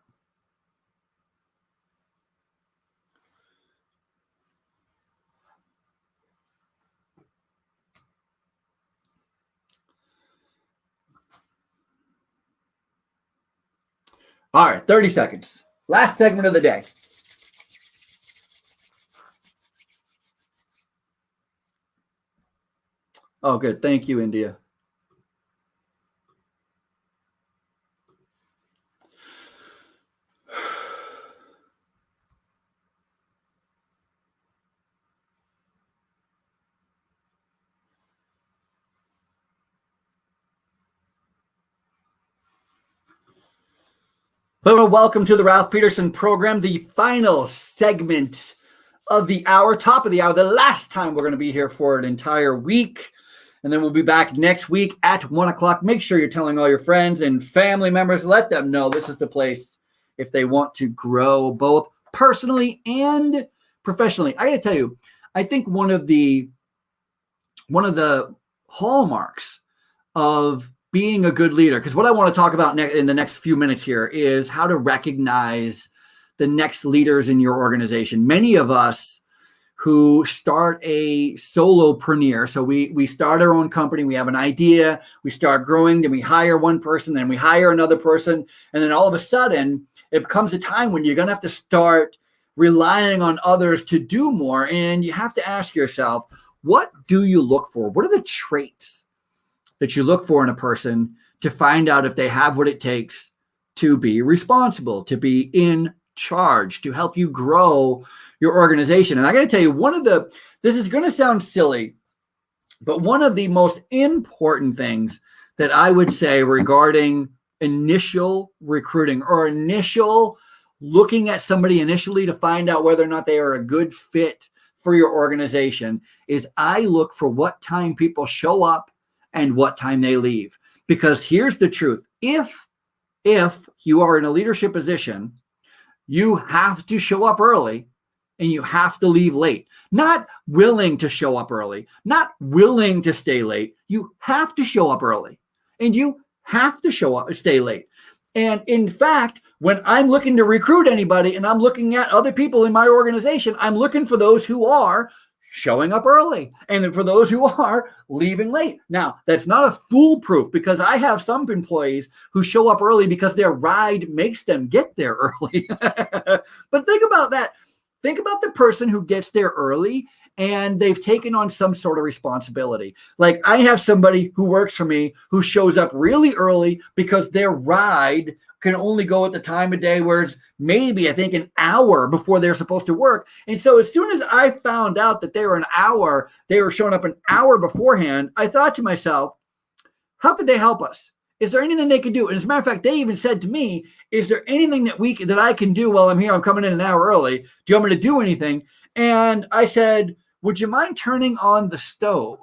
All right, 30 seconds. Last segment of the day. Oh, good. Thank you, India. Hello, welcome to the Ralph Peterson program, the final segment of the hour, top of the hour, the last time we're going to be here for an entire week. And then we'll be back next week at 1 o'clock. Make sure you're telling all your friends and family members. Let them know this is the place if they want to grow both personally and professionally. I got to tell you, I think one of the hallmarks of being a good leader, because what I want to talk about in the next few minutes here is how to recognize the next leaders in your organization. Many of us who start a solopreneur, so we start our own company, we have an idea, we start growing, then we hire one person, then we hire another person, and then all of a sudden it becomes a time when you're going to have to start relying on others to do more, and you have to ask yourself, what do you look for? What are the traits that you look for in a person to find out if they have what it takes to be responsible, to be in charge, to help you grow your organization? And I got to tell you, this is going to sound silly, but one of the most important things that I would say regarding initial recruiting or initial looking at somebody initially to find out whether or not they are a good fit for your organization is I look for what time people show up and what time they leave. Because here's the truth. If you are in a leadership position, you have to show up early and you have to leave late. Not willing to show up early, not willing to stay late. You have to show up early and you have to stay late. And in fact, when I'm looking to recruit anybody and I'm looking at other people in my organization, I'm looking for those who are showing up early and for those who are leaving late. Now, that's not a foolproof, because I have some employees who show up early because their ride makes them get there early. But think about that. Think about the person who gets there early and they've taken on some sort of responsibility. Like I have somebody who works for me who shows up really early because their ride can only go at the time of day where it's maybe, I think, an hour before they're supposed to work. And so as soon as I found out that they were showing up an hour beforehand, I thought to myself, how could they help us? Is there anything they could do? And as a matter of fact, they even said to me, is there anything that I can do while I'm here? I'm coming in an hour early. Do you want me to do anything? And I said, would you mind turning on the stove?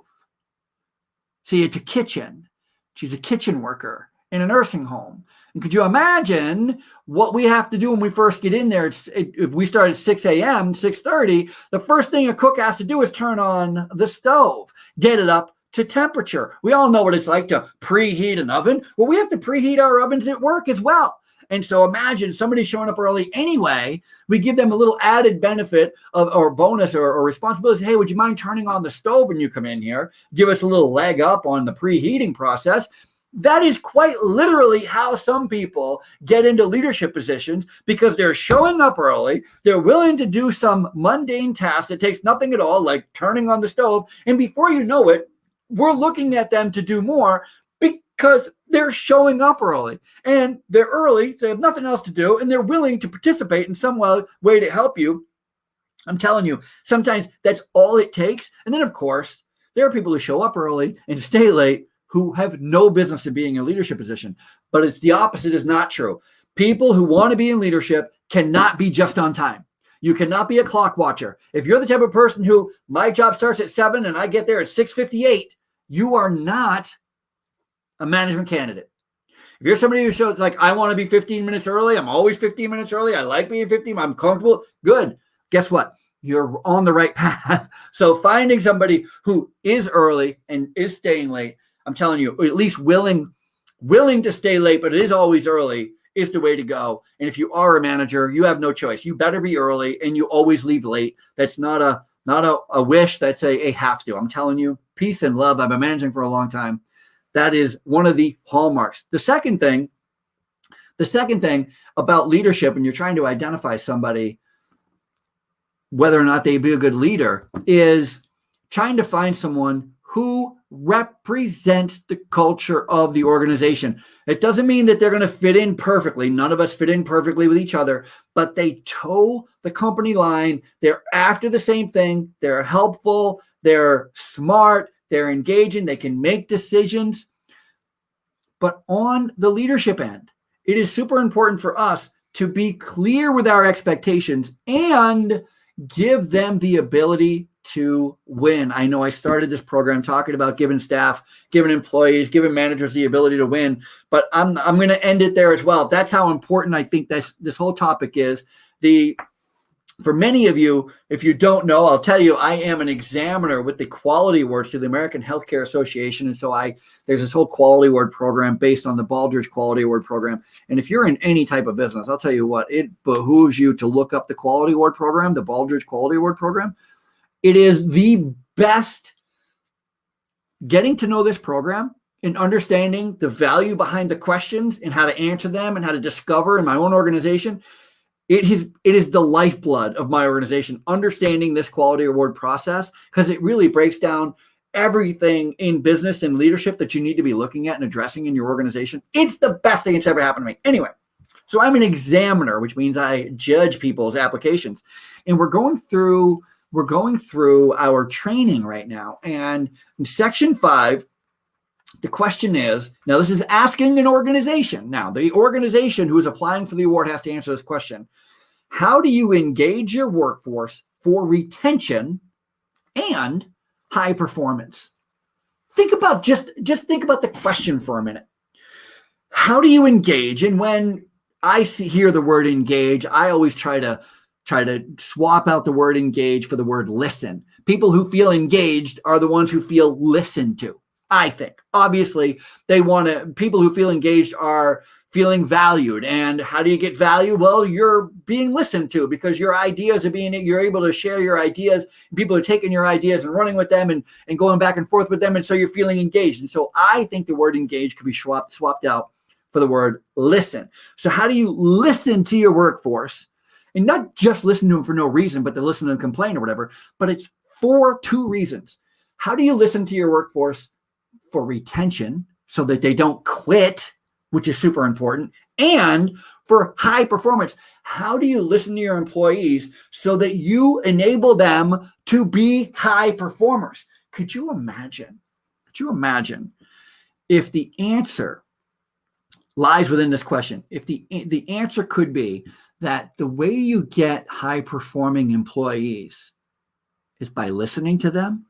See, it's a kitchen. She's a kitchen worker in a nursing home. And could you imagine what we have to do when we first get in there? If we start at 6 a.m., 6:30, the first thing a cook has to do is turn on the stove, get it up to temperature. We all know what it's like to preheat an oven. Well, we have to preheat our ovens at work as well. And so imagine somebody showing up early anyway. We give them a little added benefit or bonus or responsibility. Hey, would you mind turning on the stove when you come in here? Give us a little leg up on the preheating process. That is quite literally how some people get into leadership positions, because they're showing up early. They're willing to do some mundane tasks that takes nothing at all, like turning on the stove. And before you know it, we're looking at them to do more because they're showing up early, and they're early. They have nothing else to do, and they're willing to participate in some way to help you. I'm telling you, sometimes that's all it takes. And then, of course, there are people who show up early and stay late who have no business in being in a leadership position. But it's the opposite is not true. People who want to be in leadership cannot be just on time. You cannot be a clock watcher. If you're the type of person who my job starts at 7 and I get there at 6:58, you are not a management candidate. If you're somebody who shows like, I want to be 15 minutes early, I'm always 15 minutes early, I like being 15, I'm comfortable, good. Guess what? You're on the right path. So finding somebody who is early and is staying late, I'm telling you, or at least willing to stay late, but it is always early, is the way to go. And if you are a manager, you have no choice. You better be early and you always leave late. That's not a wish, that's a have to. I'm telling you, peace and love. I've been managing for a long time. That is one of the hallmarks. The second thing about leadership, when you're trying to identify somebody, whether or not they'd be a good leader, is trying to find someone who represents the culture of the organization. It doesn't mean that they're going to fit in perfectly. None of us fit in perfectly with each other, but they toe the company line. They're after the same thing. They're helpful. They're smart. They're engaging. They can make decisions. But on the leadership end, it is super important for us to be clear with our expectations and give them the ability to win. I know I started this program talking about giving staff, giving employees, giving managers the ability to win, but I'm going to end it there as well. That's how important I think this whole topic is. For many of you, if you don't know, I'll tell you, I am an examiner with the Quality Awards to the American Healthcare Association. And so there's this whole Quality Award program based on the Baldrige Quality Award program. And if you're in any type of business, I'll tell you what, it behooves you to look up the Quality Award program, the Baldrige Quality Award program. It is the best. Getting to know this program and understanding the value behind the questions and how to answer them and how to discover in my own organization. It is the lifeblood of my organization, understanding this quality award process, because it really breaks down everything in business and leadership that you need to be looking at and addressing in your organization. It's the best thing that's ever happened to me. Anyway, so I'm an examiner, which means I judge people's applications. And we're going through our training right now. And in section 5, the question is, now this is asking an organization. Now, the organization who is applying for the award has to answer this question. How do you engage your workforce for retention and high performance? Think about just think about the question for a minute. How do you engage? And when I hear the word engage, I always try to swap out the word engage for the word listen. People who feel engaged are the ones who feel listened to. I think. Obviously, people who feel engaged are feeling valued. And how do you get value? Well, you're being listened to because your ideas you're able to share your ideas. And people are taking your ideas and running with them and going back and forth with them. And so you're feeling engaged. And so I think the word engaged could be swapped out for the word listen. So how do you listen to your workforce? And not just listen to them for no reason, but to listen to them complain or whatever. But it's for 2 reasons. How do you listen to your workforce? For retention, so that they don't quit, which is super important, and for high performance. How do you listen to your employees so that you enable them to be high performers? Could you imagine if the answer lies within this question? If the answer could be that the way you get high performing employees is by listening to them?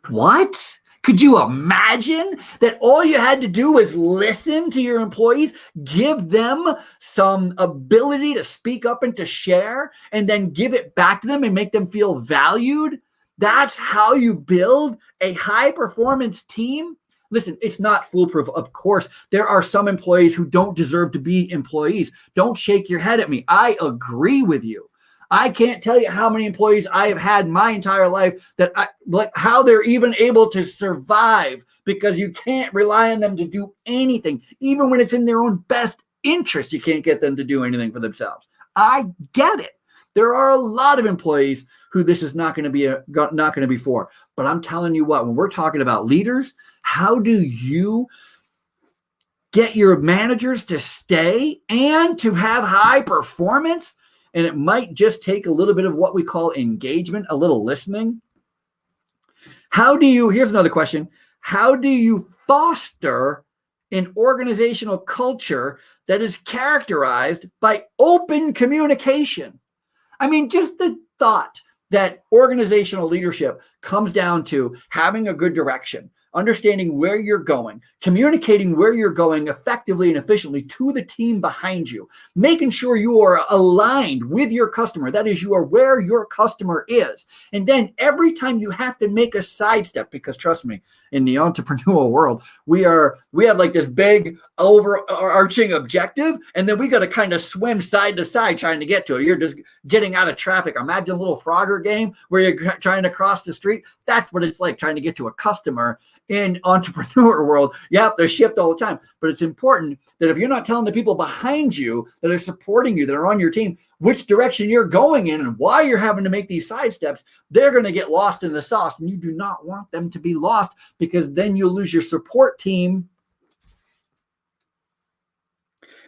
What? Could you imagine that all you had to do was listen to your employees, give them some ability to speak up and to share, and then give it back to them and make them feel valued? That's how you build a high-performance team? Listen, it's not foolproof. Of course, there are some employees who don't deserve to be employees. Don't shake your head at me. I agree with you. I can't tell you how many employees I have had in my entire life that how they're even able to survive, because you can't rely on them to do anything. Even when it's in their own best interest, you can't get them to do anything for themselves. I get it. There are a lot of employees who this is not going to be for. But I'm telling you what, when we're talking about leaders, how do you get your managers to stay and to have high performance? And it might just take a little bit of what we call engagement, a little listening. Here's another question. How do you foster an organizational culture that is characterized by open communication? I mean, just the thought that organizational leadership comes down to having a good direction, understanding where you're going, communicating where you're going effectively and efficiently to the team behind you, making sure you are aligned with your customer. That is, you are where your customer is. And then every time you have to make a sidestep, because trust me, in the entrepreneurial world, we have like this big overarching objective, and then we got to kind of swim side to side trying to get to it. You're just getting out of traffic. Imagine a little Frogger game where you're trying to cross the street. That's what it's like trying to get to a customer in entrepreneur world. You have to shift all the time. But it's important that if you're not telling the people behind you that are supporting you, that are on your team, which direction you're going in and why you're having to make these side steps, they're going to get lost in the sauce. And you do not want them to be lost, because then you'll lose your support team.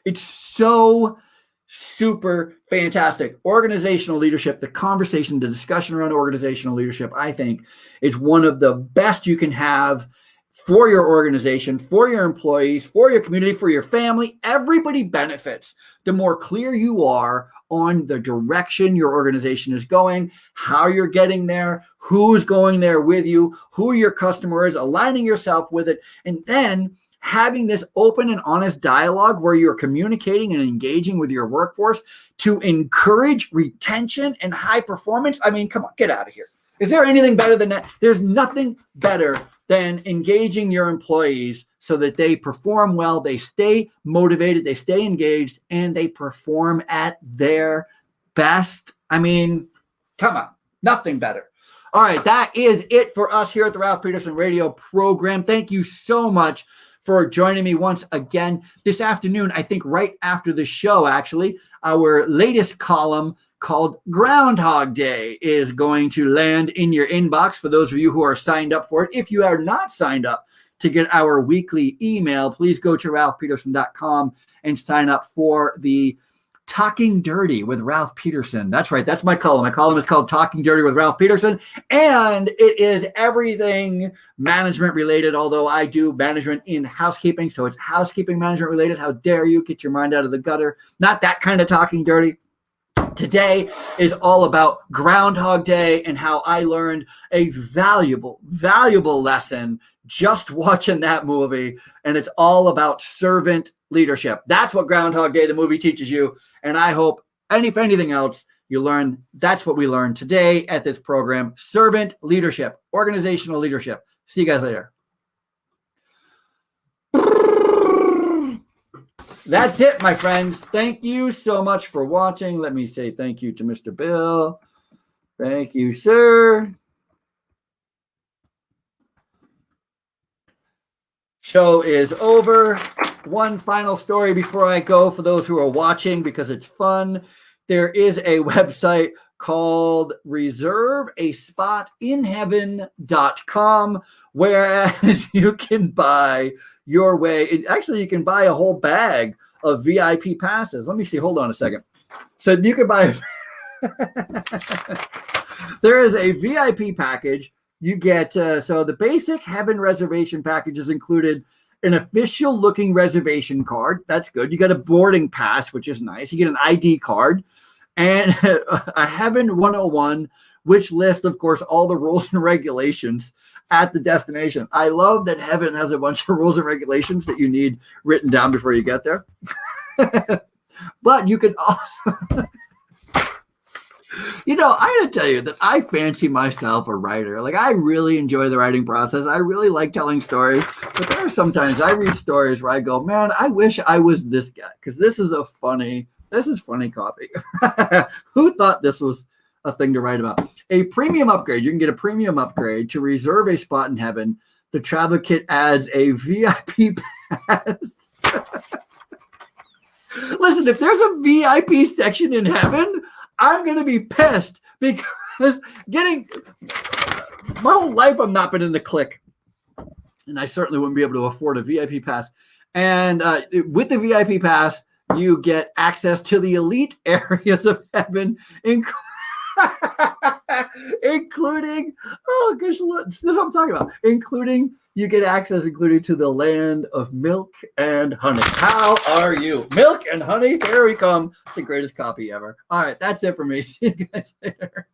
It's so super fantastic. Organizational leadership, the conversation, the discussion around organizational leadership, I think is one of the best you can have for your organization, for your employees, for your community, for your family. Everybody benefits the more clear you are on the direction your organization is going, how you're getting there, who's going there with you, who your customer is, aligning yourself with it, and then having this open and honest dialogue where you're communicating and engaging with your workforce to encourage retention and high performance. I mean, come on, get out of here. Is there anything better than that? There's nothing better than engaging your employees so that they perform well, they stay motivated, they stay engaged, and they perform at their best. I mean, come on, nothing better. All right, that is it for us here at the Ralph Peterson Radio program. Thank you so much for joining me once again this afternoon. I think right after the show, actually, our latest column called Groundhog Day is going to land in your inbox for those of you who are signed up for it. If you are not signed up to get our weekly email, please go to ralphpeterson.com and sign up for the Talking Dirty with Ralph Peterson. That's right. That's my column. My column is called Talking Dirty with Ralph Peterson, and it is everything management related, although I do management in housekeeping, so it's housekeeping management related. How dare you get your mind out of the gutter? Not that kind of Talking Dirty. Today is all about Groundhog Day and how I learned a valuable lesson just watching that movie. And it's all about servant leadership. That's what Groundhog Day, the movie, teaches you. And I hope, if anything else, you learn that's what we learned today at this program: servant leadership, organizational leadership. See you guys later. That's it, my friends. Thank you so much for watching. Let me say thank you to Mr. Bill. Thank you, sir. Show is over. One final story before I go for those who are watching, because it's fun. There is a website called reserveaspotinheaven.com, whereas you can buy your way. Actually, you can buy a whole bag of VIP passes. Let me see. Hold on a second. So you can buy. There is a VIP package. You get, so the basic heaven reservation package is included an official looking reservation card. That's good. You get a boarding pass, which is nice. You get an ID card and a Heaven 101, which lists, of course, all the rules and regulations at the destination. I love that Heaven has a bunch of rules and regulations that you need written down before you get there. But you can also... You know, I got to tell you that I fancy myself a writer. Like, I really enjoy the writing process. I really like telling stories. But there are sometimes I read stories where I go, man, I wish I was this guy, because this is funny copy. Who thought this was a thing to write about? A premium upgrade. You can get a premium upgrade to reserve a spot in heaven. The travel kit adds a VIP pass. Listen, if there's a VIP section in heaven, I'm going to be pissed, because my whole life I've not been in the clique, and I certainly wouldn't be able to afford a VIP pass. And with the VIP pass, you get access to the elite areas of heaven. Including, oh gosh, this is what I'm talking about. Including, you get access, including to the land of milk and honey. How are you? Milk and honey, here we come. It's the greatest copy ever. All right, that's it for me. See you guys later.